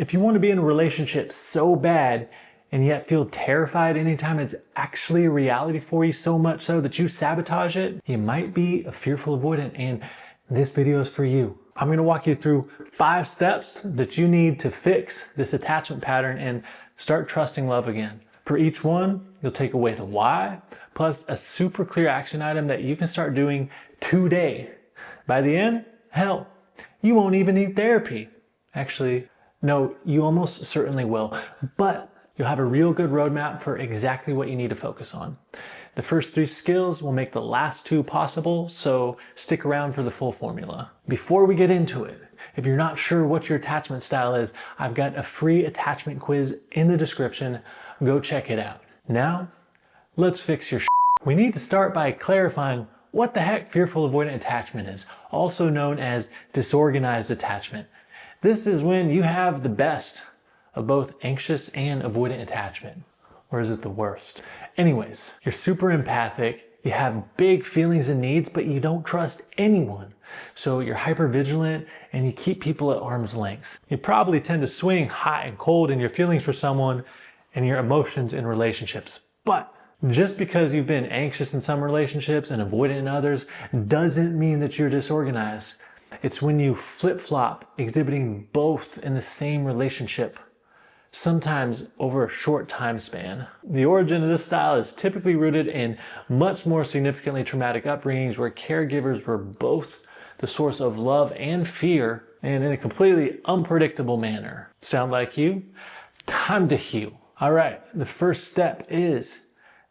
If you want to be in a relationship so bad and yet feel terrified anytime it's actually a reality for you, so much so that you sabotage it, you might be a fearful avoidant, and this video is for you. I'm going to walk you through 5 steps that you need to fix this attachment pattern and start trusting love again. For each one, you'll take away the why, plus a super clear action item that you can start doing today. By the end, hell, you won't even need therapy. Actually, no, you almost certainly will, but you'll have a real good roadmap for exactly what you need to focus on. The first 3 skills will make the last 2 possible, so stick around for the full formula. Before we get into it, if you're not sure what your attachment style is, I've got a free attachment quiz in the description. Go check it out. Now, let's fix your shit. We need to start by clarifying what the heck fearful avoidant attachment is, also known as disorganized attachment. This is when you have the best of both anxious and avoidant attachment. Or is it the worst? Anyways, you're super empathic, you have big feelings and needs, but you don't trust anyone. So you're hypervigilant and you keep people at arm's length. You probably tend to swing hot and cold in your feelings for someone and your emotions in relationships. But just because you've been anxious in some relationships and avoidant in others doesn't mean that you're disorganized. It's when you flip-flop, exhibiting both in the same relationship, sometimes over a short time span. The origin of this style is typically rooted in much more significantly traumatic upbringings where caregivers were both the source of love and fear, and in a completely unpredictable manner. Sound like you? Time to heal. All right, the first step is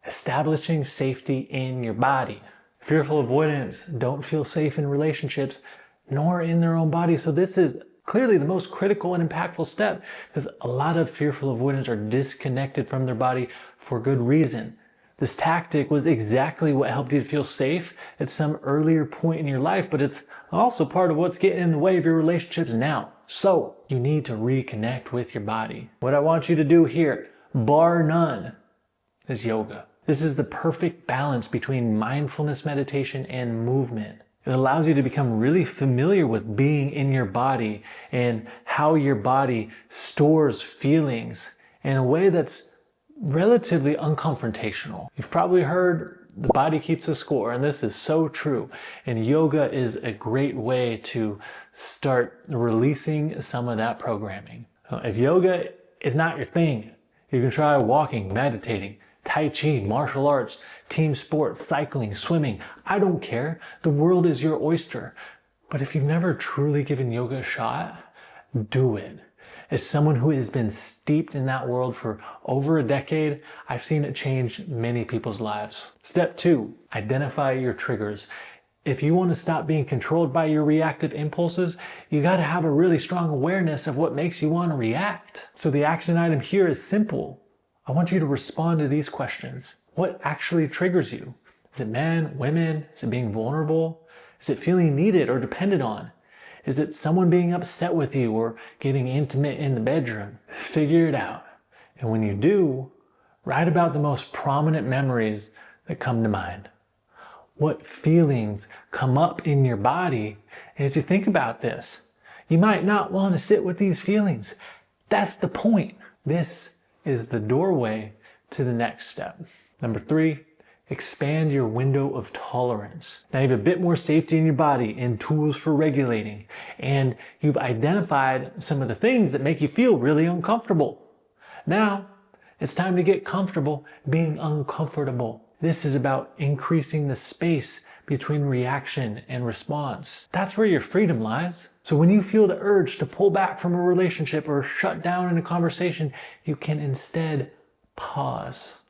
establishing safety in your body. Fearful avoidants don't feel safe in relationships, nor in their own body. So this is clearly the most critical and impactful step, because a lot of fearful avoidants are disconnected from their body for good reason. This tactic was exactly what helped you to feel safe at some earlier point in your life, but it's also part of what's getting in the way of your relationships now. So you need to reconnect with your body. What I want you to do here, bar none, is yoga. This is the perfect balance between mindfulness meditation and movement. It allows you to become really familiar with being in your body and how your body stores feelings in a way that's relatively unconfrontational. You've probably heard the body keeps a score, and this is so true. And yoga is a great way to start releasing some of that programming. If yoga is not your thing, you can try walking, meditating, Tai Chi, martial arts, team sports, cycling, swimming. I don't care. The world is your oyster. But if you've never truly given yoga a shot, do it. As someone who has been steeped in that world for over a decade, I've seen it change many people's lives. Step 2, identify your triggers. If you want to stop being controlled by your reactive impulses, you got to have a really strong awareness of what makes you want to react. So the action item here is simple. I want you to respond to these questions. What actually triggers you? Is it men, women? Is it being vulnerable? Is it feeling needed or depended on? Is it someone being upset with you or getting intimate in the bedroom? Figure it out. And when you do, write about the most prominent memories that come to mind. What feelings come up in your body as you think about this? You might not want to sit with these feelings. That's the point. This is the doorway to the next step. Number 3, expand your window of tolerance. Now you have a bit more safety in your body and tools for regulating, and you've identified some of the things that make you feel really uncomfortable. Now it's time to get comfortable being uncomfortable. This is about increasing the space between reaction and response. That's where your freedom lies. So when you feel the urge to pull back from a relationship or shut down in a conversation, you can instead pause.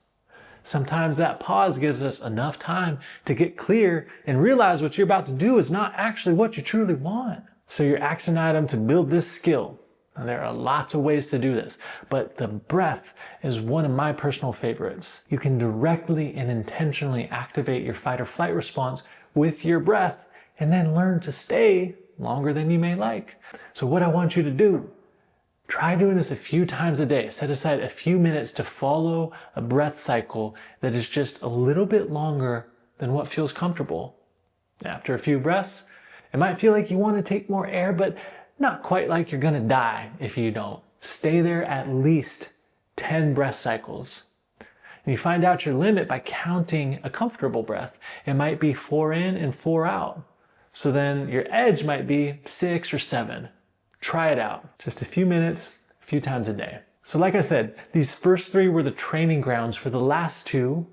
Sometimes that pause gives us enough time to get clear and realize what you're about to do is not actually what you truly want. So your action item to build this skill, and there are lots of ways to do this, but the breath is one of my personal favorites. You can directly and intentionally activate your fight or flight response with your breath and then learn to stay longer than you may like. So what I want you to do, try doing this a few times a day. Set aside a few minutes to follow a breath cycle that is just a little bit longer than what feels comfortable. After a few breaths, it might feel like you want to take more air, but not quite like you're gonna die if you don't. Stay there at least 10 breath cycles. And you find out your limit by counting a comfortable breath. It might be 4 in and 4 out. So then your edge might be 6 or 7. Try it out. Just a few minutes, a few times a day. So like I said, these first 3 were the training grounds for the last 2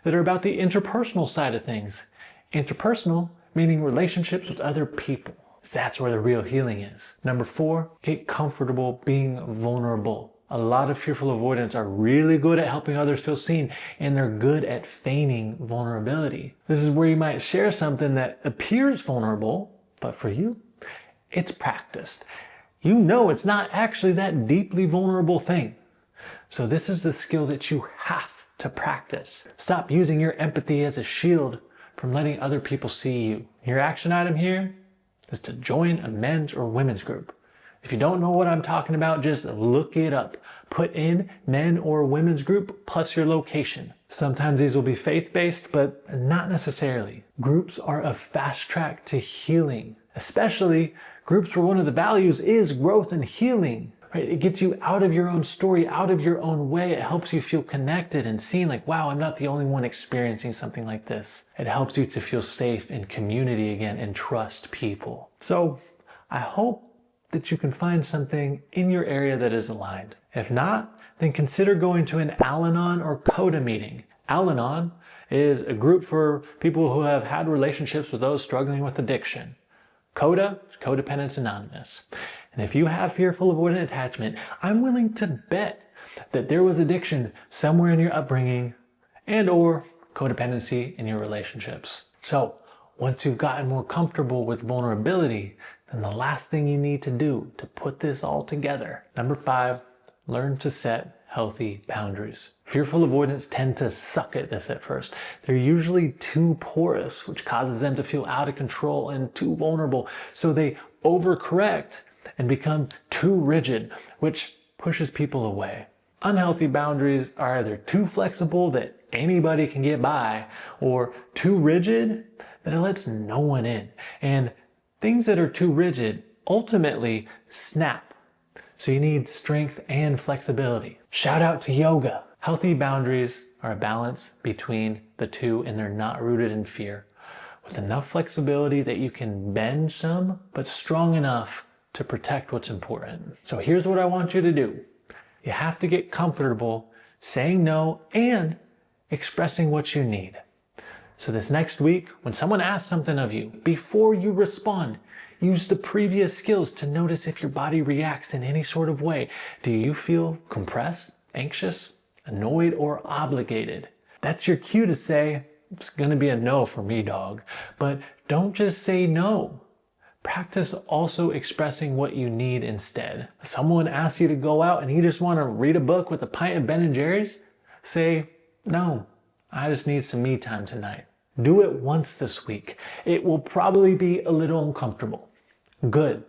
that are about the interpersonal side of things. Interpersonal meaning relationships with other people. That's where the real healing is. Number 4, get comfortable being vulnerable. A lot of fearful avoidants are really good at helping others feel seen, and they're good at feigning vulnerability. This is where you might share something that appears vulnerable, but for you, it's practiced. You know it's not actually that deeply vulnerable thing. So this is the skill that you have to practice. Stop using your empathy as a shield from letting other people see you. Your action item here is to join a men's or women's group. If you don't know what I'm talking about, just look it up. Put in men or women's group plus your location. Sometimes these will be faith-based, but not necessarily. Groups are a fast track to healing, especially groups where one of the values is growth and healing. Right? It gets you out of your own story, out of your own way. It helps you feel connected and seen, like, wow, I'm not the only one experiencing something like this. It helps you to feel safe in community again and trust people. So I hope that you can find something in your area that is aligned. If not, then consider going to an Al-Anon or Coda meeting. Al-Anon is a group for people who have had relationships with those struggling with addiction. Coda is Codependence Anonymous. And if you have fearful avoidant attachment, I'm willing to bet that there was addiction somewhere in your upbringing and or codependency in your relationships. So once you've gotten more comfortable with vulnerability, then the last thing you need to do to put this all together. Number 5, learn to set healthy boundaries. Fearful avoidants tend to suck at this at first. They're usually too porous, which causes them to feel out of control and too vulnerable. So they overcorrect and become too rigid, which pushes people away. Unhealthy boundaries are either too flexible that anybody can get by, or too rigid that it lets no one in. And things that are too rigid ultimately snap. So you need strength and flexibility. Shout out to yoga. Healthy boundaries are a balance between the two, and they're not rooted in fear. With enough flexibility that you can bend some, but strong enough to protect what's important. So here's what I want you to do. You have to get comfortable saying no and expressing what you need. So this next week, when someone asks something of you, before you respond, use the previous skills to notice if your body reacts in any sort of way. Do you feel compressed, anxious, annoyed, or obligated? That's your cue to say, it's gonna be a no for me, dog. But don't just say no. Practice also expressing what you need instead. If someone asks you to go out and you just want to read a book with a pint of Ben & Jerry's, say, no, I just need some me time tonight. Do it once this week. It will probably be a little uncomfortable. Good.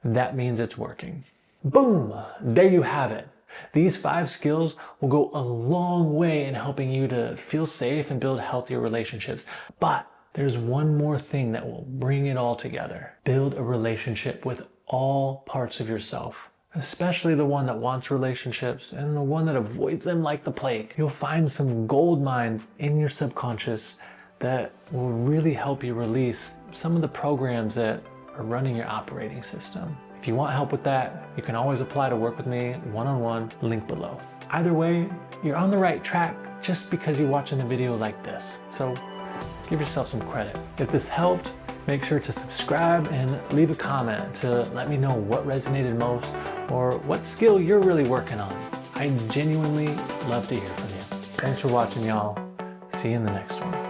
That means it's working. Boom! There you have it. These 5 skills will go a long way in helping you to feel safe and build healthier relationships. But there's one more thing that will bring it all together. Build a relationship with all parts of yourself, especially the one that wants relationships and the one that avoids them like the plague. You'll find some gold mines in your subconscious that will really help you release some of the programs that are running your operating system. If you want help with that, you can always apply to work with me one-on-one, link below. Either way, you're on the right track just because you're watching a video like this. So give yourself some credit. If this helped, make sure to subscribe and leave a comment to let me know what resonated most or what skill you're really working on. I genuinely love to hear from you. Thanks for watching, y'all. See you in the next one.